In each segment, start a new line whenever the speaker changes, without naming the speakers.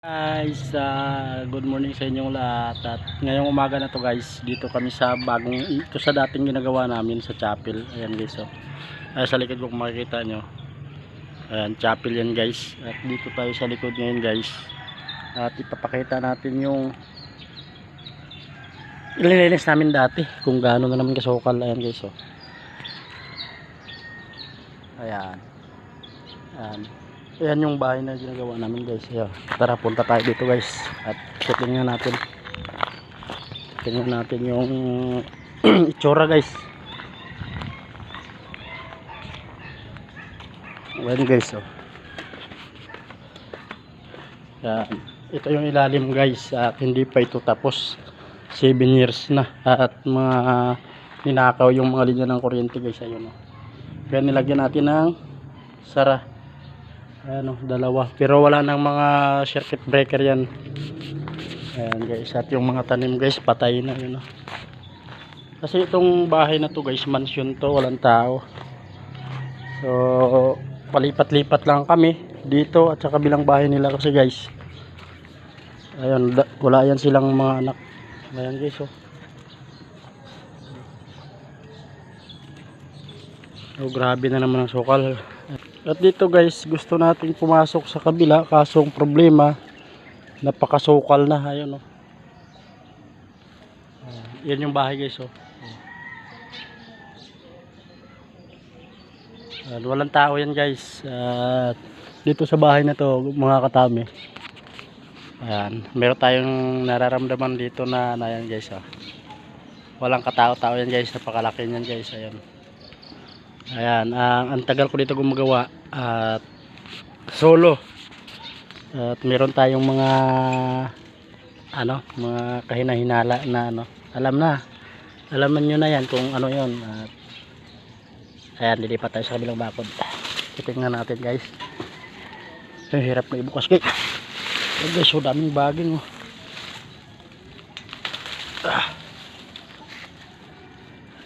Guys, good morning sa inyong lahat. At ngayong umaga na to guys, dito kami sa ito sa dating ginagawa namin sa chapel. Ayan guys, oh. Ay, sa likod kung makikita nyo, ayan, chapel yan guys. At dito tayo sa likod ngayon guys. At ipapakita natin yung ililinis namin dati, kung gaano na namin kasukal. Ayan guys, oh. Ayan. Ayan. Ayan yung bahay na ginagawa namin guys. Ayan. Tara, punta tayo dito guys. At tingnan natin. Tingnan natin yung itsura guys. Ayan guys, oh. Ayan. Ito yung ilalim guys. At hindi pa ito tapos. 7 years na. At mga ninakaw yung mga linya ng kuryente guys. Ayun, oh. Kaya nilagyan natin ng sara. Ayan, dalawa, pero wala nang mga circuit breaker yan. Ayan guys, at yung mga tanim guys patay na yun, oh. Kasi itong bahay na to guys, mansion to, walang tao. So palipat-lipat lang kami dito at sa kabilang bahay nila kasi guys, ayun, wala yan silang mga anak. Ayan guys, oh. Oh, grabe na naman ang sukal. At dito guys, gusto natin pumasok sa kabila, kasong problema, napakasukal na. Ayun, oh. Yan yung bahay guys, oh. Walang tao yan guys. Dito sa bahay na to mga katami, ayan, meron tayong nararamdaman dito na yan guys, oh. Walang katao-tao yan guys, napakalaki yan guys. Ayan. Ayan, ang tagal ko dito gumagawa at solo. At meron tayong mga mga kahina-hinala na alaman nyo na yan kung ano yon. At ayan, lilipat tayo sa kabilang bakod. Titingnan natin guys. Ay, hirap na ibukas guys. Ay guys, so daming baging, oh.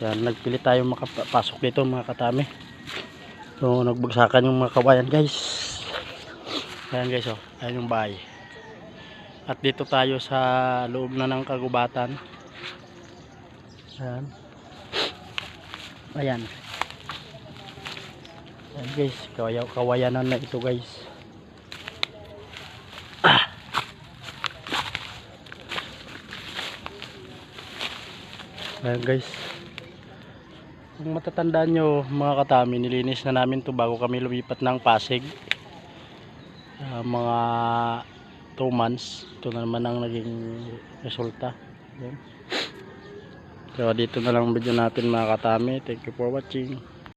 Yan, nagpili tayo makapasok dito mga katami. So nagbagsakan yung mga kawayan guys. Ayan guys, oh. Ayan yung bahay. At dito tayo sa loob na ng kagubatan. Ayan. Ayan. Ayan guys, kawayanan na ito guys. Ayan guys. Kung matatandaan nyo mga katami, nilinis na namin to bago kami lumipat ng Pasig. Mga 2 months. Ito na naman ang naging resulta. So dito na lang video natin mga katami. Thank you for watching.